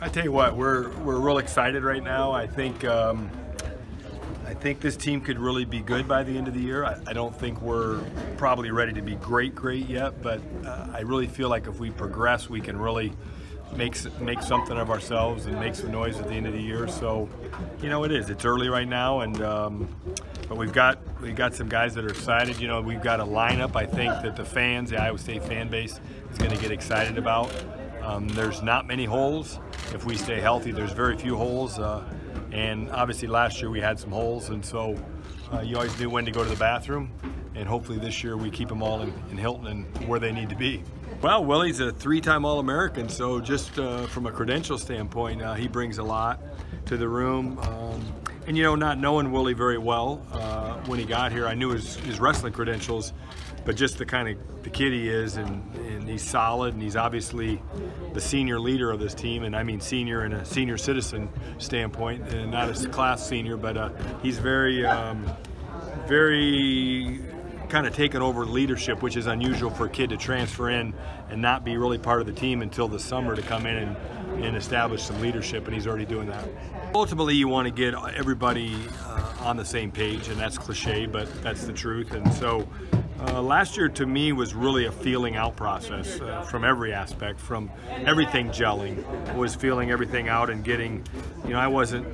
I tell you what, we're real excited right now. I think this team could really be good by the end of the year. I don't think we're probably ready to be great yet, but I really feel like if we progress, we can really make something of ourselves and make some noise at the end of the year. So, you know, it's early right now, and but we've got some guys that are excited. You know, we've got a lineup I think that the Iowa State fan base is going to get excited about. There's not many holes. If we stay healthy, there's very few holes. And obviously last year we had some holes, and so you always knew when to go to the bathroom. And hopefully this year we keep them all in Hilton and where they need to be. Well, Willie's a three-time All-American, so just from a credential standpoint, he brings a lot to the room. And you know, not knowing Willie very well, when he got here, I knew his wrestling credentials, but just the kind of the kid he is, and he's solid, and he's obviously the senior leader of this team, and I mean senior in a senior citizen standpoint, and not as a class senior, but he's very kind of taken over leadership, which is unusual for a kid to transfer in and not be really part of the team until the summer to come in and establish some leadership, and he's already doing that. Ultimately, you want to get everybody on the same page, and that's cliche, but that's the truth. And so last year to me was really a feeling out process from every aspect, from everything gelling, was feeling everything out and getting, you know, I wasn't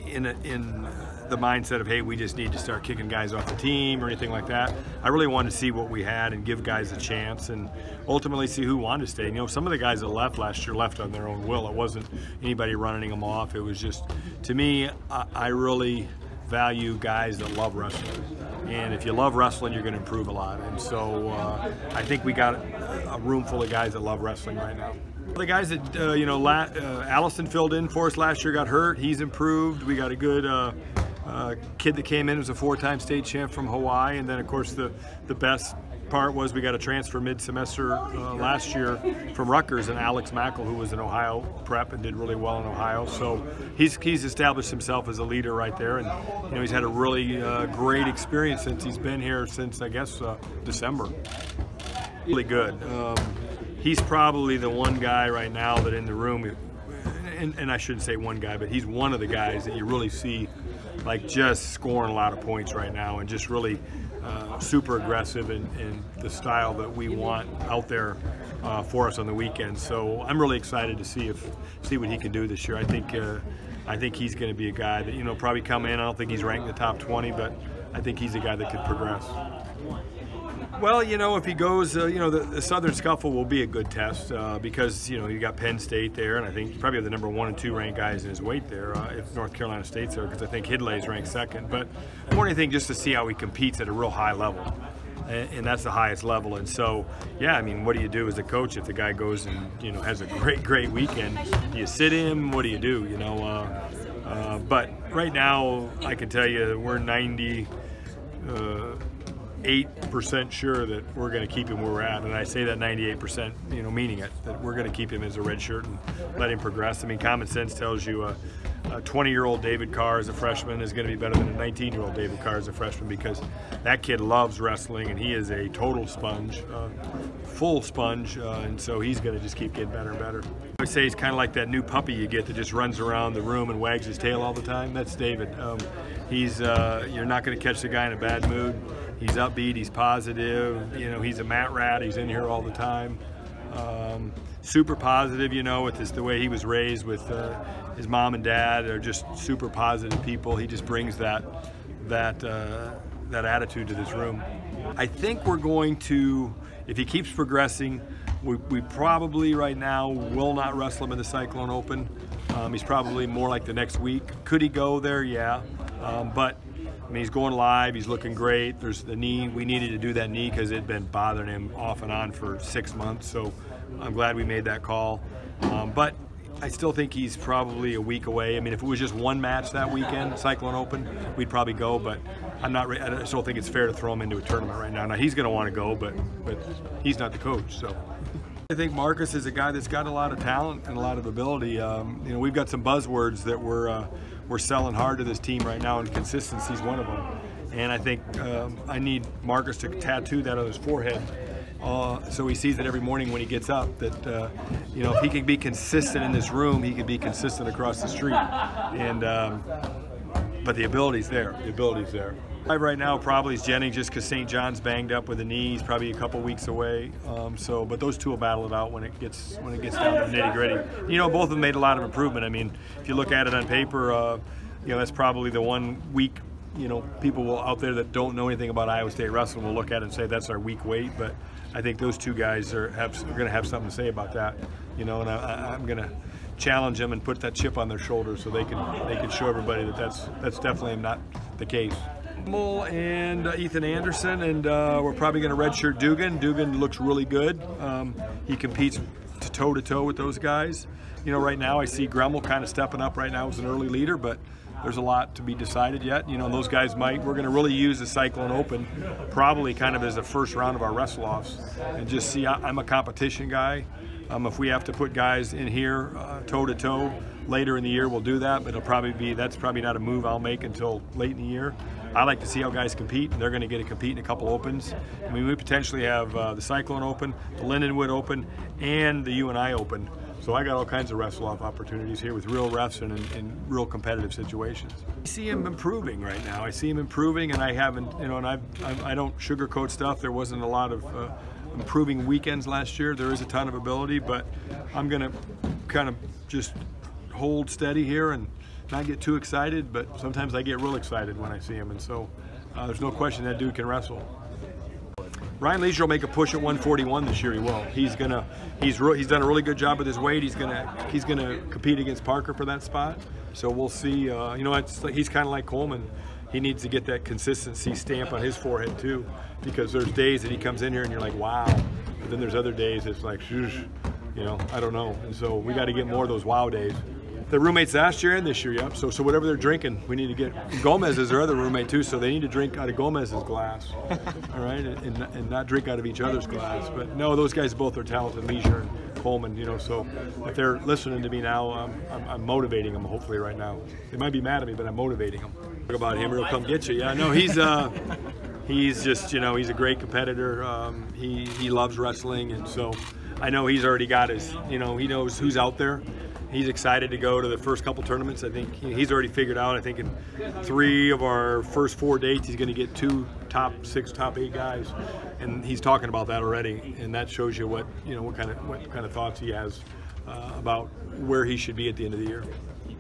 in the mindset of, hey, we just need to start kicking guys off the team or anything like that. I really wanted to see what we had and give guys a chance and ultimately see who wanted to stay. You know, some of the guys that left last year left on their own will. It wasn't anybody running them off. It was just, to me, I really value guys that love wrestling. And if you love wrestling, you're going to improve a lot. And so I think we got a room full of guys that love wrestling right now. The guys that, you know, Allison filled in for us last year, got hurt. He's improved. We got a good kid that came in, was a four-time state champ from Hawaii. And then, of course, the best part was we got a transfer mid-semester last year from Rutgers, and Alex Mackel, who was an Ohio prep and did really well in Ohio. So he's established himself as a leader right there, and you know, he's had a really great experience since he's been here since, I guess, December. Really good. He's probably the one guy right now that in the room, and I shouldn't say one guy, but he's one of the guys that you really see like just scoring a lot of points right now and just really super aggressive in the style that we want out there for us on the weekends. So I'm really excited to see what he can do this year. I think he's going to be a guy that, you know, probably come in. I don't think he's ranked in the top 20, but I think he's a guy that could progress. Well, you know, if he goes, you know, the Southern Scuffle will be a good test because, you know, you got Penn State there, and I think you probably have the number 1 and 2 ranked guys in his weight there if North Carolina State's there, because I think Hidlay's ranked second. But more than anything, just to see how he competes at a real high level, and that's the highest level. And so, yeah, I mean, what do you do as a coach if the guy goes and, you know, has a great weekend? Do you sit him? What do you do? You know, but right now, I can tell you we're 98% sure that we're going to keep him where we're at, and I say that 98%, you know, meaning it, that we're going to keep him as a red shirt and let him progress. I mean, common sense tells you a 20-year-old David Carr as a freshman is going to be better than a 19-year-old David Carr as a freshman, because that kid loves wrestling and he is a total sponge, full sponge, and so he's going to just keep getting better and better. I say he's kind of like that new puppy you get that just runs around the room and wags his tail all the time. That's David. You're not going to catch the guy in a bad mood. He's upbeat, he's positive, you know, he's a mat rat, he's in here all the time. Super positive, you know, with the way he was raised with his mom and dad. They're just super positive people. He just brings that attitude to this room. I think we're going to, if he keeps progressing, we probably right now will not wrestle him in the Cyclone Open. He's probably more like the next week. Could he go there? Yeah, but I mean, he's going live, he's looking great. There's the knee, we needed to do that knee because it had been bothering him off and on for 6 months, so I'm glad we made that call. But I still think he's probably a week away. I mean, if it was just one match that weekend, Cyclone Open, we'd probably go, but I still think it's fair to throw him into a tournament right now. Now, he's going to want to go, but he's not the coach, so. I think Marcus is a guy that's got a lot of talent and a lot of ability. You know, we've got some buzzwords that we're selling hard to this team right now, and consistency is one of them. And I think I need Marcus to tattoo that on his forehead So he sees it every morning when he gets up that, you know, if he can be consistent in this room, he can be consistent across the street. And, but the ability's there. The ability's there. Right now probably is Jennings, just because St. John's banged up with the knees, probably a couple weeks away. But those two will battle it out when it gets down to the nitty-gritty. You know, both of them made a lot of improvement. I mean, if you look at it on paper, you know, that's probably the one week. You know, people out there that don't know anything about Iowa State wrestling will look at it and say that's our weak weight. But I think those two guys are going to have something to say about that. You know, and I'm going to challenge them and put that chip on their shoulders so they can show everybody that that's definitely not the case. And Ethan Anderson, and we're probably going to redshirt Dugan. Dugan looks really good. He competes toe-to-toe with those guys. You know, right now I see Gremmel kind of stepping up right now as an early leader, but there's a lot to be decided yet. You know, those guys we're going to really use the Cyclone Open probably kind of as the first round of our wrestle-offs and just see. I'm a competition guy. If we have to put guys in here toe-to-toe later in the year, we'll do that, but that's probably not a move I'll make until late in the year. I like to see how guys compete, and they're going to get to compete in a couple opens. I mean, we potentially have the Cyclone Open, the Lindenwood Open, and the UNI Open. So I got all kinds of wrestle-off opportunities here with real refs and in real competitive situations. I see him improving right now. I see him improving, and I haven't, you know, and I don't sugarcoat stuff. There wasn't a lot of improving weekends last year. There is a ton of ability, but I'm going to kind of just hold steady here and not get too excited, but sometimes I get real excited when I see him, and so there's no question that dude can wrestle. Ryan Leisure will make a push at 141 this year. He will. He's done a really good job with his weight. He's gonna compete against Parker for that spot. So we'll see. You know, he's kind of like Coleman. He needs to get that consistency stamp on his forehead too, because there's days that he comes in here and you're like, wow. But then there's other days it's like, you know, I don't know. And so we got to get more of those wow days. The roommates last year and this year, yep. So whatever they're drinking, we need to get. Gomez is their other roommate too, so they need to drink out of Gomez's glass, all right, and not drink out of each other's glass. But no, those guys both are talented, Leisure and Coleman, you know. So if they're listening to me now, I'm motivating them. Hopefully, right now, they might be mad at me, but I'm motivating them. Talk about him, he'll come get you. Yeah, no, he's just, you know, he's a great competitor. He loves wrestling, and so I know he's already got his, you know, he knows who's out there. He's excited to go to the first couple tournaments. I think he's already figured out, I think in 3 of our first 4 dates, he's going to get 2 top 6, top 8 guys. And he's talking about that already. And that shows you what, you know, what kind of thoughts he has about where he should be at the end of the year.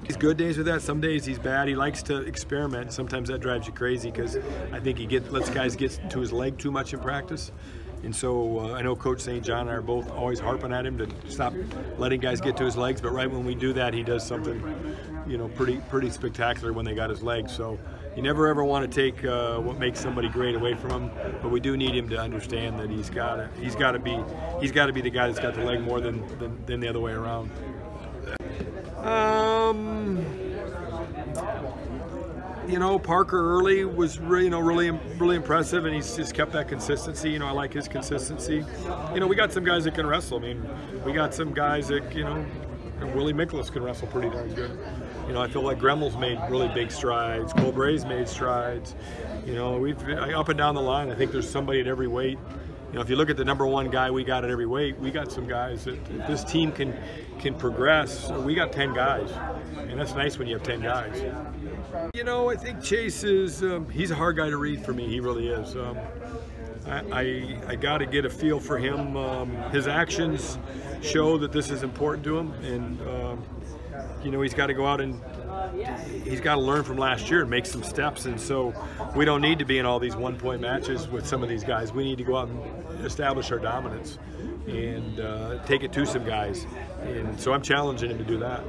He's good days with that. Some days he's bad. He likes to experiment. Sometimes that drives you crazy because I think he lets guys get to his leg too much in practice. And so I know Coach St. John and I are both always harping at him to stop letting guys get to his legs, but right when we do that, he does something, you know, pretty spectacular when they got his legs. So you never ever want to take what makes somebody great away from him, but we do need him to understand that he's got to be the guy that's got the leg more than the other way around. You know, Parker early was really, you know, really impressive, and he's just kept that consistency. You know, I like his consistency. You know, we got some guys that can wrestle. I mean, we got some guys that, you know, Willie Miklas can wrestle pretty darn good. You know, I feel like Gremmel's made really big strides. Colbray's made strides. You know, we've up and down the line. I think there's somebody at every weight. You know, if you look at the #1 guy we got at every weight, we got some guys that if this team can progress. We got 10 guys, and that's nice when you have 10 guys. You know, I think Chase is, he's a hard guy to read for me. He really is. I got to get a feel for him. His actions show that this is important to him, and you know, he's got to go out and he's got to learn from last year and make some steps. And so we don't need to be in all these one-point matches with some of these guys. We need to go out and establish our dominance and take it to some guys. And so I'm challenging him to do that.